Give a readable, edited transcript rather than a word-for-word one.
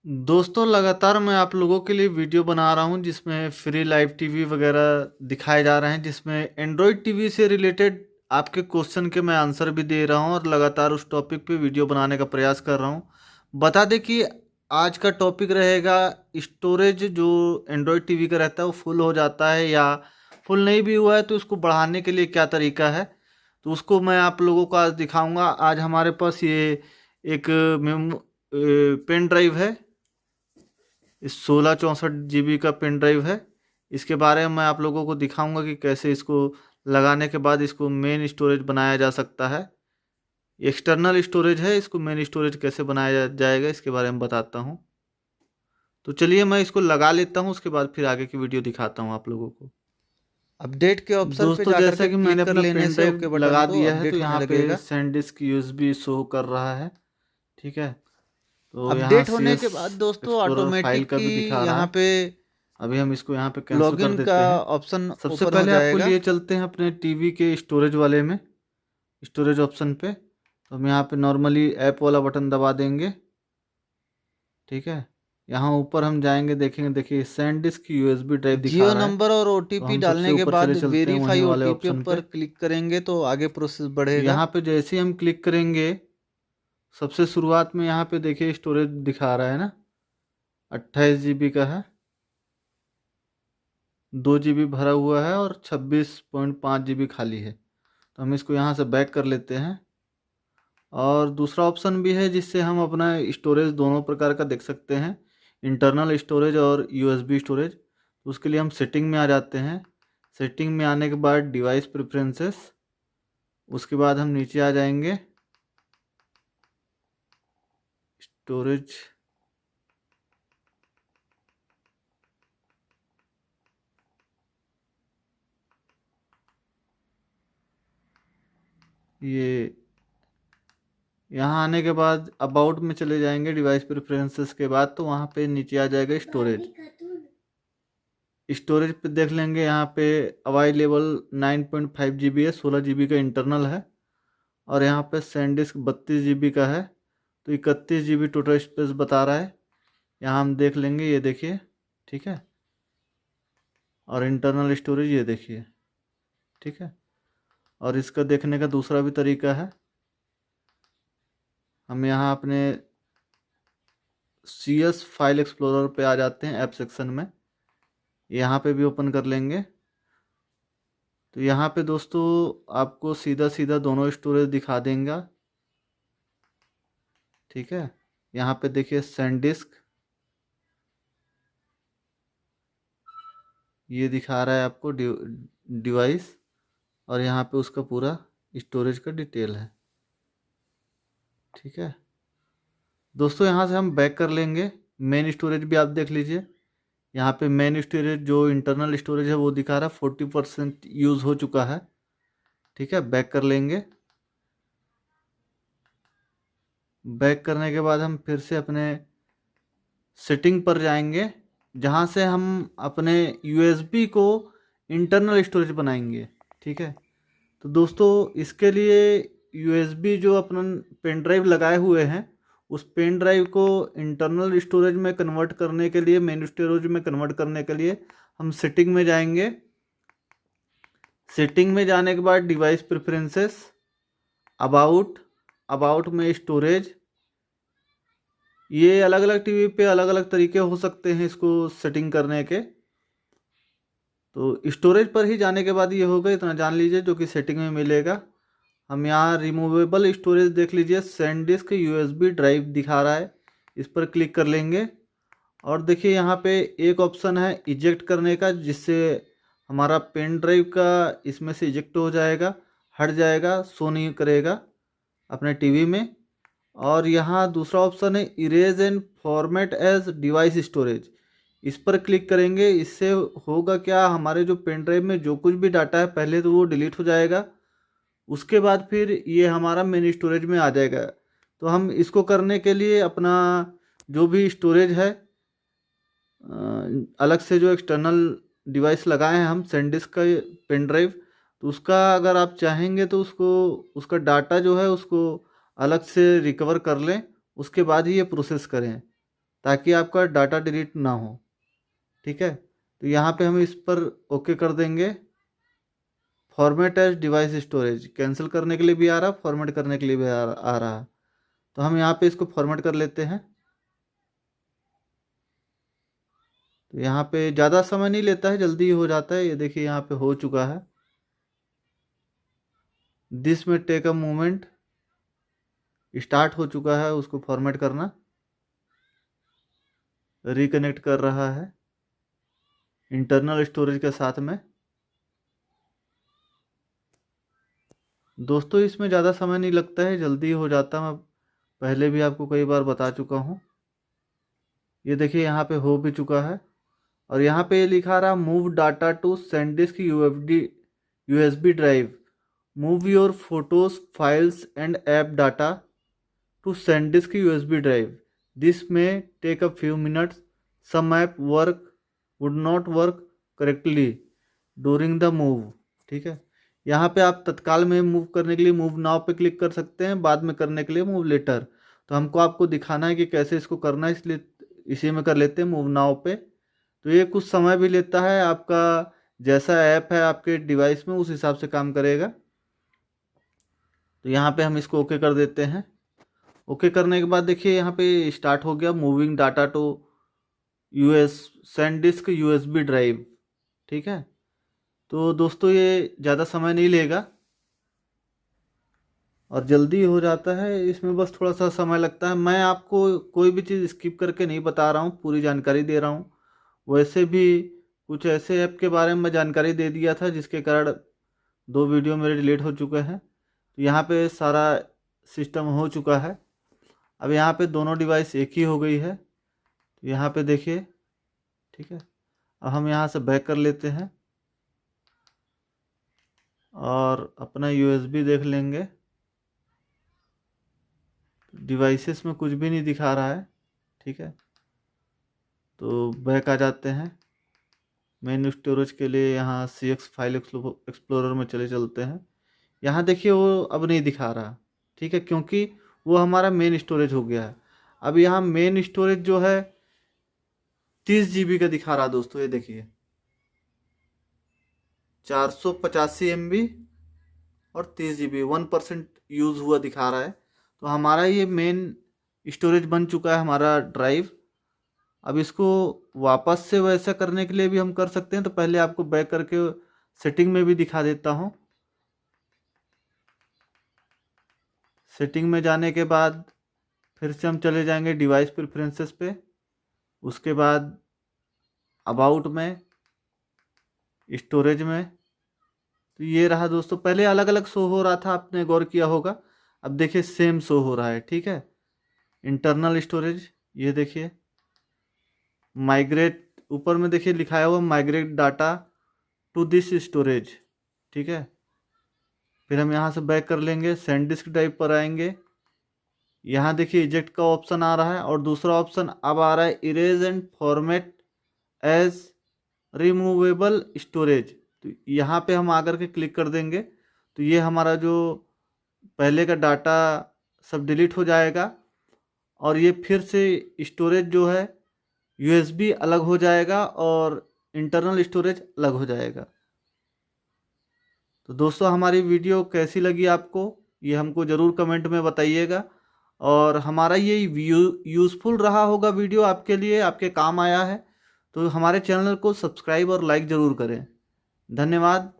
दोस्तों लगातार मैं आप लोगों के लिए वीडियो बना रहा हूं जिसमें फ्री लाइव टीवी वगैरह दिखाए जा रहे हैं, जिसमें एंड्रॉयड टीवी से रिलेटेड आपके क्वेश्चन के मैं आंसर भी दे रहा हूं और लगातार उस टॉपिक पे वीडियो बनाने का प्रयास कर रहा हूं। बता दें कि आज का टॉपिक रहेगा स्टोरेज जो एंड्रॉयड टीवी का रहता है वो फुल हो जाता है या फुल नहीं भी हुआ है तो उसको बढ़ाने के लिए क्या तरीका है। तो उसको मैं आप लोगों को आज दिखाऊंगा। आज हमारे पास ये एक पेन ड्राइव है, इस 16 64 GB का पेन ड्राइव है। इसके बारे में मैं आप लोगों को दिखाऊंगा कि कैसे इसको लगाने के बाद इसको मेन स्टोरेज बनाया जा सकता है। एक्सटर्नल स्टोरेज है, इसको मेन स्टोरेज कैसे बनाया जाएगा इसके बारे में बताता हूँ। तो चलिए मैं इसको लगा लेता हूँ, उसके बाद फिर आगे की वीडियो दिखाता हूँ आप लोगों को। अपडेट के ऑप्शन पे दोस्तों जाकर जैसा के कि मैंने क्लिक कर अपना लेने पेन से ड्राइव ओके बटन लगा को दिया है, तो अपडेट होने यहाँ पे लगेगा। सैनडिस्क यूएसबी शो कर रहा है। ठीक है, तो यहाँ अपडेट सी होने एस के बाद दोस्तों एक्सप्लोरर फाइल ऑटोमेटिक का ही भी दिखा रहा यहाँ है। पे अभी हम इसको यहाँ पे कैंसिल कर लॉगिन का देते हैं। ऑप्शन सबसे ओपन हो पहले आपको जाएगा। लिए चलते हैं अपने टीवी के स्टोरेज वाले में, स्टोरेज ऑप्शन पे। तो हम यहाँ पे नॉर्मली ऐप वाला बटन दबा देंगे। ठीक है, यहाँ ऊपर हम जाएंगे, देखेंगे, देखिए सैनडिस्क यूएसबी ड्राइव दिखा जियो रहा है। नंबर और तो ओटीपी हम सबसे डालने के ऊपर बाद चले चलते हैं वहीं वेरीफाई वाले ओटीपी ऑप्शन पे। पर क्लिक करेंगे तो आगे प्रोसेस बढ़ेगा। यहाँ पे जैसे ही हम क्लिक करेंगे, सबसे शुरुआत में यहाँ पे देखिए स्टोरेज दिखा रहा है ना, 28 GB का है, 2 GB भरा हुआ है और 26.5 GB खाली है। तो हम इसको यहाँ से बैक कर लेते हैं। और दूसरा ऑप्शन भी है जिससे हम अपना स्टोरेज दोनों प्रकार का देख सकते हैं, इंटरनल स्टोरेज और यूएसबी स्टोरेज। तो उसके लिए हम सेटिंग में आ जाते हैं। सेटिंग में आने के बाद डिवाइस प्रेफरेंसेस, उसके बाद हम नीचे आ जाएंगे स्टोरेज। ये यहाँ आने के बाद अबाउट में चले जाएंगे डिवाइस प्रेफरेंसेस के बाद, तो वहाँ पे नीचे आ जाएगा स्टोरेज। स्टोरेज पे देख लेंगे, यहाँ पे अवेलेबल 9.5 GB है, 16 GB का इंटरनल है। और यहाँ पे सैनडिस्क 32 GB का है, तो 31 GB टोटल स्पेस बता रहा है। यहाँ हम देख लेंगे, ये देखिए। ठीक है, और इंटरनल स्टोरेज ये देखिए। ठीक है, और इसका देखने का दूसरा भी तरीका है। हम यहाँ अपने CS फाइल एक्सप्लोरर पे आ जाते हैं, ऐप सेक्शन में, यहाँ पे भी ओपन कर लेंगे। तो यहाँ पे दोस्तों आपको सीधा सीधा दोनों स्टोरेज दिखा देंगे। ठीक है, यहाँ पे देखिए सैनडिस्क ये दिखा रहा है आपको डिवाइस, और यहाँ पे उसका पूरा स्टोरेज का डिटेल है। ठीक है दोस्तों, यहाँ से हम बैक कर लेंगे। मेन स्टोरेज भी आप देख लीजिए, यहाँ पे मेन स्टोरेज जो इंटरनल स्टोरेज है वो दिखा रहा है 40% यूज़ हो चुका है। ठीक है, बैक कर लेंगे। बैक करने के बाद हम फिर से अपने सेटिंग पर जाएंगे, जहाँ से हम अपने यूएसबी को इंटरनल स्टोरेज बनाएंगे। ठीक है, तो दोस्तों इसके लिए यूएसबी जो अपन पेन ड्राइव लगाए हुए हैं, उस पेन ड्राइव को इंटरनल स्टोरेज में कन्वर्ट करने के लिए, मेन स्टोरेज में कन्वर्ट करने के लिए हम सेटिंग में जाएंगे। सेटिंग में जाने के बाद डिवाइस प्रेफरेंसेस, अबाउट में स्टोरेज। ये अलग अलग टीवी पे अलग अलग तरीके हो सकते हैं इसको सेटिंग करने के। तो स्टोरेज पर ही जाने के बाद ये होगा, इतना जान लीजिए, जो कि सेटिंग में मिलेगा। हम यहाँ रिमूवेबल स्टोरेज देख लीजिए, सैनडिस्क यूएसबी ड्राइव दिखा रहा है, इस पर क्लिक कर लेंगे। और देखिए यहाँ पे एक ऑप्शन है इजेक्ट करने का, जिससे हमारा पेन ड्राइव का इसमें से इजेक्ट हो जाएगा, हट जाएगा, शो नहीं करेगा अपने टीवी में। और यहाँ दूसरा ऑप्शन है erase and format edge device storage, इस पर क्लिक करेंगे। इससे होगा क्या, हमारे जो पेन ड्राइव में जो कुछ भी डाटा है पहले तो वो डिलीट हो जाएगा, उसके बाद फिर ये हमारा मेन स्टोरेज में आ जाएगा। तो हम इसको करने के लिए अपना जो भी स्टोरेज है, अलग से जो एक्सटर्नल डिवाइस लगाए हैं हम सैनडिस्क का पेन ड्राइव, तो उसका अगर आप चाहेंगे तो उसको, उसका डाटा जो है उसको अलग से रिकवर कर लें, उसके बाद ही ये प्रोसेस करें। ताकि आपका डाटा डिलीट ना हो। ठीक है, तो यहाँ पे हम इस पर ओके कर देंगे। Format edge device storage cancel करने के लिए भी आ रहा, फॉर्मेट करने के लिए भी आ रहा। तो हम यहाँ पे इसको फॉर्मेट कर लेते हैं। तो यहाँ पे ज़्यादा समय नहीं लेता है, जल्दी हो जाता है। ये देखिए यहाँ पे हो चुका है। This may take a moment, start हो चुका है उसको फॉर्मेट करना, रिकनेक्ट कर रहा है इंटरनल स्टोरेज के साथ में। दोस्तों इसमें ज़्यादा समय नहीं लगता है, जल्दी हो जाता है। मैं पहले भी आपको कई बार बता चुका हूँ। ये देखिए यहाँ पे हो भी चुका है। और यहाँ पे ये लिखा रहा move data to SanDisk USB drive, move your photos files and app data to SanDisk USB drive, this may take a few minutes, some app work would not work correctly during the move. ठीक है, यहाँ पे आप तत्काल में move करने के लिए मूव नाउ पे क्लिक कर सकते हैं, बाद में करने के लिए मूव लेटर। तो हमको आपको दिखाना है कि कैसे इसको करना है, इसलिए इसी में कर लेते हैं मूव नाउ पे। तो ये कुछ समय भी लेता है, आपका जैसा ऐप है आपके डिवाइस में उस हिसाब से काम करेगा। तो यहाँ पे हम इसको ओके कर देते हैं। ओके करने के बाद देखिए यहाँ पे स्टार्ट हो गया moving data to SanDisk USB drive. ठीक है, तो दोस्तों ये ज़्यादा समय नहीं लेगा और जल्दी हो जाता है। इसमें बस थोड़ा सा समय लगता है। मैं आपको कोई भी चीज़ स्किप करके नहीं बता रहा हूँ, पूरी जानकारी दे रहा हूँ। वैसे भी कुछ ऐसे ऐप के बारे में मैं जानकारी दे दिया था जिसके कारण 2 वीडियो मेरे डिलीट हो चुके हैं। तो यहाँ पे सारा सिस्टम हो चुका है। अब यहाँ पे दोनों डिवाइस एक ही हो गई है। तो यहाँ पे देखिए, ठीक है, अब हम यहाँ से बैक कर लेते हैं और अपना यूएसबी देख लेंगे। डिवाइसेस में कुछ भी नहीं दिखा रहा है। ठीक है, तो बैक आ जाते हैं। मेन स्टोरेज के लिए यहाँ CX फाइल एक्सप्लोरर में चलते हैं। यहाँ देखिए वो अब नहीं दिखा रहा। ठीक है, क्योंकि वो हमारा मेन स्टोरेज हो गया है। अब यहाँ मेन स्टोरेज जो है 30 GB का दिखा रहा दोस्तों। ये देखिए 485 MB और 30 GB 1% यूज़ हुआ दिखा रहा है। तो हमारा ये मेन स्टोरेज बन चुका है हमारा ड्राइव। अब इसको वापस से वैसा करने के लिए भी हम कर सकते हैं। तो पहले आपको बैक करके सेटिंग में भी दिखा देता हूँ। सेटिंग में जाने के बाद फिर से हम चले जाएंगे डिवाइस प्रेफरेंसेस पे, उसके बाद अबाउट में, स्टोरेज में। तो ये रहा दोस्तों, पहले अलग अलग शो हो रहा था, आपने गौर किया होगा। अब देखिए सेम शो हो रहा है। ठीक है, इंटरनल स्टोरेज, ये देखिए माइग्रेट, ऊपर में देखिए लिखाया हुआ migrate data to this storage. ठीक है, फिर हम यहाँ से बैक कर लेंगे, सैनडिस्क ड्राइव पर आएंगे। यहाँ देखिए इजेक्ट का ऑप्शन आ रहा है और दूसरा ऑप्शन अब आ रहा है erase and format as removable storage. तो यहाँ पे हम आकर के क्लिक कर देंगे तो ये हमारा जो पहले का डाटा सब डिलीट हो जाएगा और ये फिर से स्टोरेज जो है यूएसबी अलग हो जाएगा और इंटरनल स्टोरेज अलग हो जाएगा। तो दोस्तों हमारी वीडियो कैसी लगी आपको, ये हमको ज़रूर कमेंट में बताइएगा। और हमारा ये यूज़फुल रहा होगा वीडियो आपके लिए, आपके काम आया है, तो हमारे चैनल को सब्सक्राइब और लाइक ज़रूर करें। धन्यवाद।